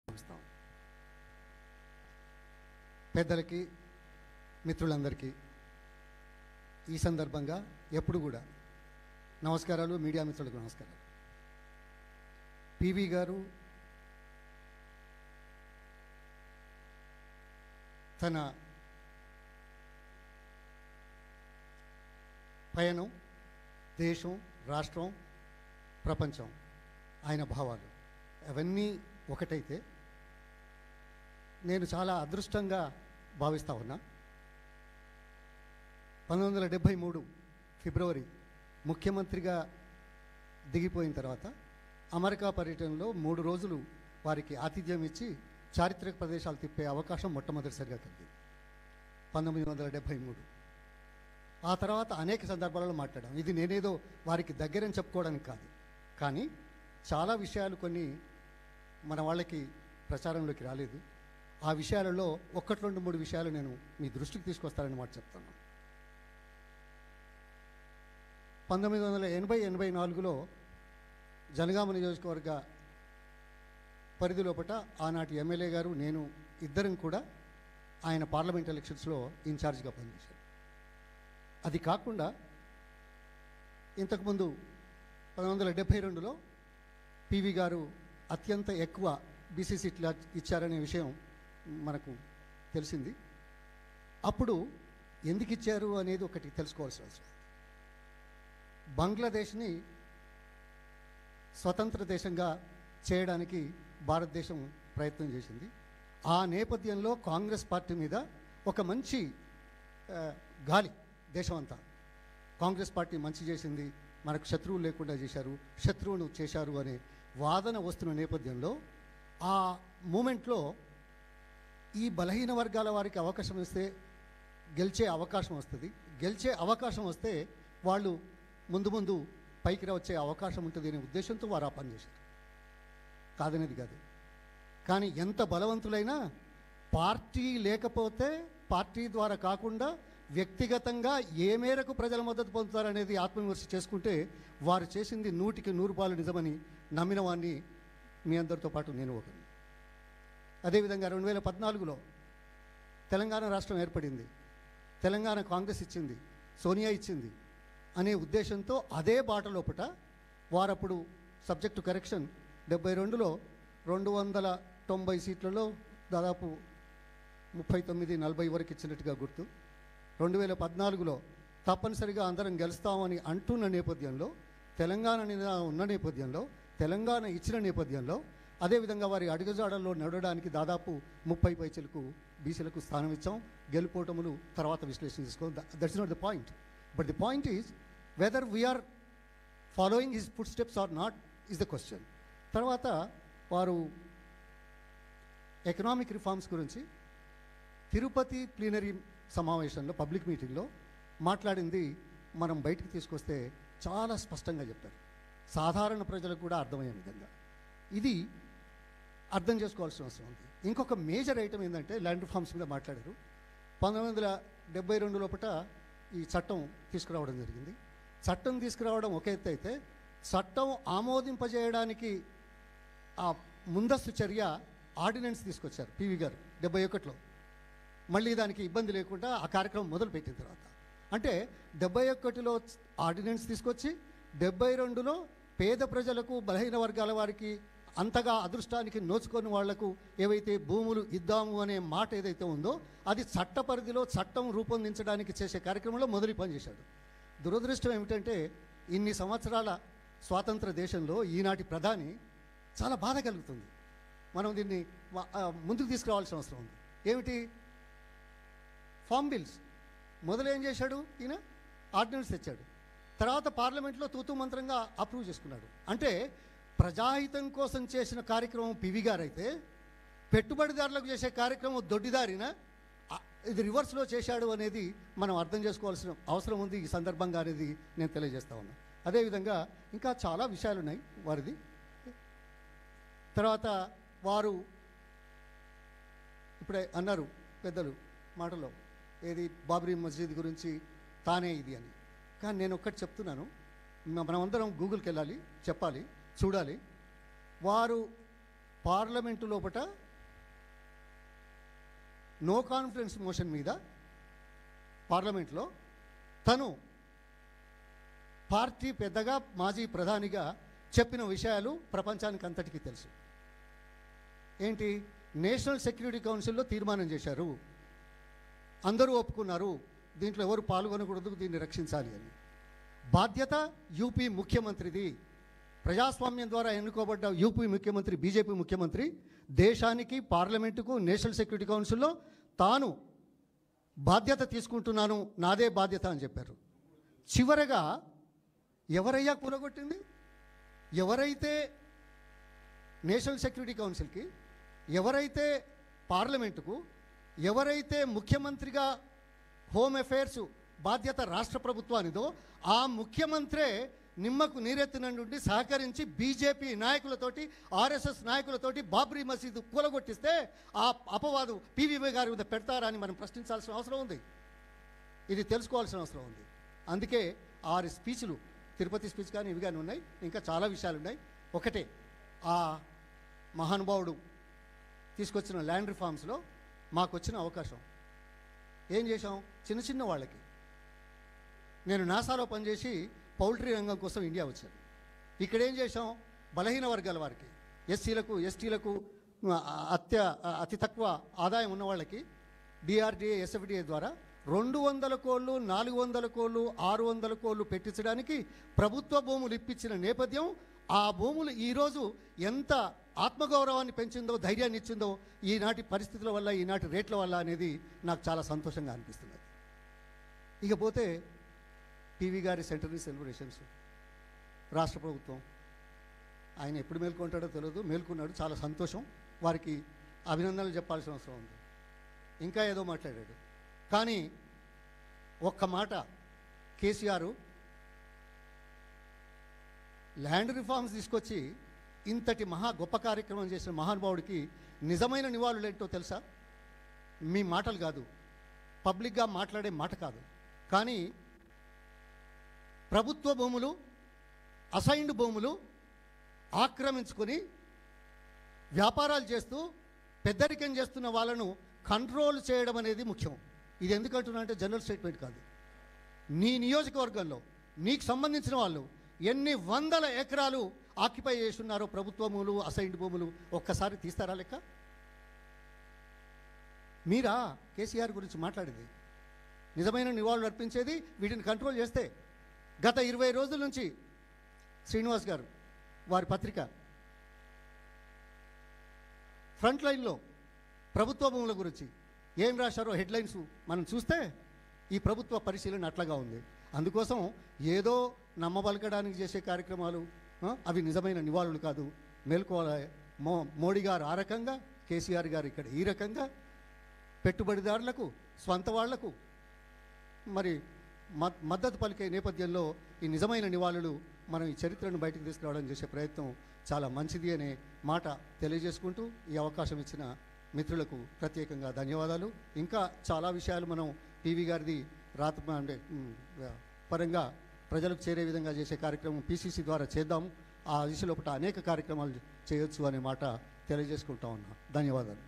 నమస్కారం పెద్దలకి మిత్రులందరికీ ఈ సందర్భంగా ఎప్పుడు కూడా నమస్కారాలు. మీడియా మిత్రులకు నమస్కారాలు. పివి గారు తన పయనం, దేశం, రాష్ట్రం, ప్రపంచం, ఆయన భావాలు అవన్నీ ఒకటైతే నేను చాలా అదృష్టంగా భావిస్తూ ఉన్నా. 1973 ఫిబ్రవరి ముఖ్యమంత్రిగా దిగిపోయిన తర్వాత అమెరికా పర్యటనలో 3 రోజులు వారికి ఆతిథ్యం ఇచ్చి చారిత్రక ప్రదేశాలు తిప్పే అవకాశం మొట్టమొదటిసారిగా కలిగింది 1973. ఆ తర్వాత అనేక సందర్భాలలో మాట్లాడాం. ఇది నేనేదో వారికి దగ్గరని చెప్పుకోవడానికి కాదు, కానీ చాలా విషయాలు కొన్ని మన వాళ్ళకి ప్రచారంలోకి రాలేదు. ఆ విషయాలలో 1-2-3 విషయాలు నేను మీ దృష్టికి తీసుకొస్తానని మాట చెప్తున్నాను. 1980-84లో జనగామ నియోజకవర్గ పరిధి లోపట ఆనాటి ఎమ్మెల్యే గారు, నేను ఇద్దరం కూడా ఆయన పార్లమెంట్ ఎలక్షన్స్లో ఇన్ఛార్జ్గా పనిచేశారు. అది కాకుండా ఇంతకుముందు 1972లో పివి గారు అత్యంత ఎక్కువ బీసీ సీట్లు ఇచ్చారనే విషయం మనకు తెలిసింది. అప్పుడు ఎందుకు ఇచ్చారు అనేది ఒకటి తెలుసుకోవాల్సిన అవసరం. బంగ్లాదేశ్ని స్వతంత్ర దేశంగా చేయడానికి భారతదేశం ప్రయత్నం చేసింది. ఆ నేపథ్యంలో కాంగ్రెస్ పార్టీ మీద ఒక మంచి గాలి దేశం అంతా, కాంగ్రెస్ పార్టీ మంచి చేసింది, మనకు శత్రువులు లేకుండా చేశారు, శత్రువును చేశారు అనే వాదన వస్తున్న నేపథ్యంలో ఆ మూమెంట్లో ఈ బలహీన వర్గాల వారికి అవకాశం ఇస్తే గెలిచే అవకాశం వస్తుంది, గెలిచే అవకాశం వస్తే వాళ్ళు ముందు ముందు పైకి వచ్చే అవకాశం ఉంటుంది అనే ఉద్దేశంతో వారు ఆ పని చేశారు. కాదనేది కాదు, కానీ ఎంత బలవంతులైనా పార్టీ లేకపోతే పార్టీ ద్వారా కాకుండా వ్యక్తిగతంగా ఏ మేరకు ప్రజల మద్దతు పొందుతారనేది ఆత్మవిమర్శ చేసుకుంటే వారు చేసింది 100% నిజమని నమ్మిన వాడిని మీ అందరితో పాటు నేను ఒకరిని. అదేవిధంగా 2014లో తెలంగాణ రాష్ట్రం ఏర్పడింది, తెలంగాణ కాంగ్రెస్ ఇచ్చింది, సోనియా ఇచ్చింది అనే ఉద్దేశంతో అదే బాట లోపట వారప్పుడు సబ్జెక్టు కరెక్షన్ 72లో 290 సీట్లలో దాదాపు 39-40 వరకు ఇచ్చినట్టుగా గుర్తు. 2014లో తప్పనిసరిగా అందరం గెలుస్తామని అంటున్న నేపథ్యంలో, తెలంగాణ ఉన్న నేపథ్యంలో, తెలంగాణ ఇచ్చిన నేపథ్యంలో, అదేవిధంగా వారి అడుగుజాడల్లో నడవడానికి దాదాపు 30 పైచలకు బీసీలకు స్థానం ఇచ్చాం. గెలుపోటములు తర్వాత విశ్లేషణ చేసుకోవాలి. That's not the point. But the point is whether we are following his footsteps or not is the question. తర్వాత వారు ఎకనామిక్ రిఫార్మ్స్ గురించి తిరుపతి ప్లీనరీ సమావేశంలో, పబ్లిక్ మీటింగ్లో మాట్లాడింది మనం బయటికి తీసుకొస్తే చాలా స్పష్టంగా చెప్పారు, సాధారణ ప్రజలకు కూడా అర్థమయ్యే విధంగా. ఇది అర్థం చేసుకోవాల్సిన అవసరం ఉంది. ఇంకొక మేజర్ ఐటమ్ ఏంటంటే ల్యాండ్ రిఫార్మ్స్ మీద మాట్లాడారు. 1972 లోపల ఈ చట్టం తీసుకురావడం జరిగింది. చట్టం తీసుకురావడం ఒక ఎత్తు అయితే, చట్టం ఆమోదింపజేయడానికి ఆ ముందస్తు చర్య ఆర్డినెన్స్ తీసుకొచ్చారు పివి గారు 71లో. మళ్ళీ దానికి ఇబ్బంది లేకుండా ఆ కార్యక్రమం మొదలుపెట్టిన తర్వాత, అంటే 71లో ఆర్డినెన్స్ తీసుకొచ్చి 72లో పేద ప్రజలకు, బలహీన వర్గాల వారికి, అంతగా అదృష్టానికి నోచుకొని వాళ్లకు ఏవైతే భూములు ఇద్దాము అనే మాట ఏదైతే ఉందో అది చట్ట పరిధిలో చట్టం రూపొందించడానికి చేసే కార్యక్రమంలో మొదలు పనిచేశాడు. దురదృష్టం ఏమిటంటే ఇన్ని సంవత్సరాల స్వాతంత్ర దేశంలో ఈనాటి ప్రధాని చాలా బాధ కలుగుతుంది. మనం దీన్ని ముందుకు తీసుకురావాల్సిన అవసరం ఉంది. ఏమిటి? ఫామ్ బిల్స్ మొదలు ఏం చేశాడు ఈయన? ఆర్డినెన్స్ తెచ్చాడు. తర్వాత పార్లమెంట్లో తూతూ మంత్రంగా అప్రూవ్ చేసుకున్నాడు. అంటే ప్రజాహితం కోసం చేసిన కార్యక్రమం పివి గారైతే, పెట్టుబడిదారులకు చేసే కార్యక్రమం దొడ్డిదారిన ఇది రివర్స్లో చేశాడు అనేది మనం అర్థం చేసుకోవాల్సిన అవసరం ఉంది ఈ సందర్భంగా అనేది నేను తెలియజేస్తా ఉన్నాను. అదేవిధంగా ఇంకా చాలా విషయాలు ఉన్నాయి వారిది. తర్వాత వారు ఇప్పుడే అన్నారు పెద్దలు మాటలో, ఏది బాబ్రీ మస్జిద్ గురించి తానే ఇది అని. కానీ నేను ఒక్కటి చెప్తున్నాను, మనమందరం గూగుల్కి వెళ్ళాలి, చెప్పాలి, చూడాలి. వారు పార్లమెంటు లోపట నో కాన్ఫిడెన్స్ మోషన్ మీద పార్లమెంట్లో తను పార్టీ పెద్దగా మాజీ ప్రధానిగా చెప్పిన విషయాలు ప్రపంచానికి అంతటికీ తెలుసు. ఏంటి? నేషనల్ సెక్యూరిటీ కౌన్సిల్లో తీర్మానం చేశారు, అందరూ ఒప్పుకున్నారు, దీంట్లో ఎవరు పాల్గొనకూడదు, దీన్ని రక్షించాలి అని. బాధ్యత యూపీ ముఖ్యమంత్రిది. ప్రజాస్వామ్యం ద్వారా ఎన్నుకోబడ్డ యూపీ ముఖ్యమంత్రి, బీజేపీ ముఖ్యమంత్రి దేశానికి, పార్లమెంటుకు, నేషనల్ సెక్యూరిటీ కౌన్సిల్లో తాను బాధ్యత తీసుకుంటున్నాను, నాదే బాధ్యత అని చెప్పారు. చివరగా ఎవరయ్యా కూలగొట్టింది? ఎవరైతే నేషనల్ సెక్యూరిటీ కౌన్సిల్కి, ఎవరైతే పార్లమెంటుకు, ఎవరైతే ముఖ్యమంత్రిగా హోమ్ అఫైర్స్ బాధ్యత రాష్ట్ర ప్రభుత్వానిదో ఆ ముఖ్యమంత్రే నిమ్మకు నీరెత్తిన నుండి సహకరించి బీజేపీ నాయకులతోటి, ఆర్ఎస్ఎస్ నాయకులతోటి బాబ్రీ మసీదు కూలగొట్టిస్తే ఆ అపవాదు పివివి గారి మీద పెడతారా అని మనం ప్రశ్నించాల్సిన అవసరం ఉంది. ఇది తెలుసుకోవాల్సిన అవసరం ఉంది. అందుకే 6 స్పీచ్లు, తిరుపతి స్పీచ్ కానీ ఇవి కానీ ఉన్నాయి, ఇంకా చాలా విషయాలు ఉన్నాయి. ఒకటే, ఆ మహానుభావుడు తీసుకొచ్చిన ల్యాండ్ రిఫార్మ్స్లో మాకు వచ్చిన అవకాశం ఏం చేశాం? చిన్న చిన్న వాళ్ళకి, నేను నాసాలో పనిచేసి పౌల్ట్రీ రంగం కోసం ఇండియా వచ్చాను. ఇక్కడ ఏం చేశాం? బలహీన వర్గాల వారికి, ఎస్సీలకు, ఎస్టీలకు, అతి తక్కువ ఆదాయం ఉన్న వాళ్ళకి డిఆర్డిఏ, ఎస్ఎఫ్డిఏ ద్వారా 200 కోళ్ళు, 400 కోళ్ళు, 600 కోళ్ళు పెట్టించడానికి ప్రభుత్వ భూములు ఇప్పించిన నేపథ్యం. ఆ భూములు ఈరోజు ఎంత ఆత్మగౌరవాన్ని పెంచిందో, ధైర్యాన్ని ఇచ్చిందో ఈనాటి పరిస్థితుల వల్ల, ఈనాటి రేట్ల వల్ల అనేది నాకు చాలా సంతోషంగా అనిపిస్తుంది. ఇకపోతే పివి గారి సెంటరీ సెలబ్రేషన్స్, రాష్ట్ర ప్రభుత్వం ఆయన ఎప్పుడు మేల్కొంటాడో తెలియదు, మేల్కొన్నాడు, చాలా సంతోషం. వారికి అభినందనలు చెప్పాల్సిన అవసరం ఉంది. ఇంకా ఏదో మాట్లాడాడు, కానీ ఒక్క మాట, కేసీఆర్ ల్యాండ్ రిఫార్మ్స్ తీసుకొచ్చి ఇంతటి గొప్ప కార్యక్రమం చేసిన మహానుభావుడికి నిజమైన నివాళులు ఏంటో తెలుసా? మీ మాటలు కాదు, పబ్లిక్గా మాట్లాడే మాట కాదు, కానీ ప్రభుత్వ భూములు, అసైన్డ్ భూములు ఆక్రమించుకొని వ్యాపారాలు చేస్తూ పెద్దరికం చేస్తున్న వాళ్ళను కంట్రోల్ చేయడం అనేది ముఖ్యం. ఇది ఎందుకంటున్నా అంటే జనరల్ స్టేట్మెంట్ కాదు. నీ నియోజకవర్గంలో నీకు సంబంధించిన వాళ్ళు ఎన్ని వందల ఎకరాలు ఆక్యుపై చేస్తున్నారో ప్రభుత్వ భూములు, అసైన్డ్ భూములు, ఒక్కసారి తీస్తారా లెక్క? మీరా కేసీఆర్ గురించి మాట్లాడేది? నిజమైన నివాళులు అర్పించేది వీటిని కంట్రోల్ చేస్తే. గత 20 రోజుల నుంచి శ్రీనివాస్ గారు వారి పత్రిక ఫ్రంట్ లైన్లో ప్రభుత్వ భూముల గురించి ఏం రాశారో హెడ్లైన్స్ మనం చూస్తే ఈ ప్రభుత్వ పరిశీలన అట్లాగా ఉంది. అందుకోసం ఏదో నమ్మబలకడానికి చేసే కార్యక్రమాలు అవి నిజమైన నివాళులు కాదు. మేల్కోవాలి. మోడీ గారు ఆ రకంగా, కేసీఆర్ గారు ఇక్కడ ఈ రకంగా పెట్టుబడిదారులకు, స్వంత వాళ్లకు మరి మద్దతు పలికే నేపథ్యంలో ఈ నిజమైన నివాళులు మనం ఈ చరిత్రను బయటకు తీసుకురావడం చేసే ప్రయత్నం చాలా మంచిది అనే మాట తెలియజేసుకుంటూ ఈ అవకాశం ఇచ్చిన మిత్రులకు ప్రత్యేకంగా ధన్యవాదాలు. ఇంకా చాలా విషయాలు మనం పివి గారిది అంటే పరంగా ప్రజలకు చేరే విధంగా చేసే కార్యక్రమం పిసిసి ద్వారా చేద్దాం. ఆ దిశలో అనేక కార్యక్రమాలు చేయొచ్చు అనే మాట తెలియజేసుకుంటా ఉన్నా. ధన్యవాదాలు.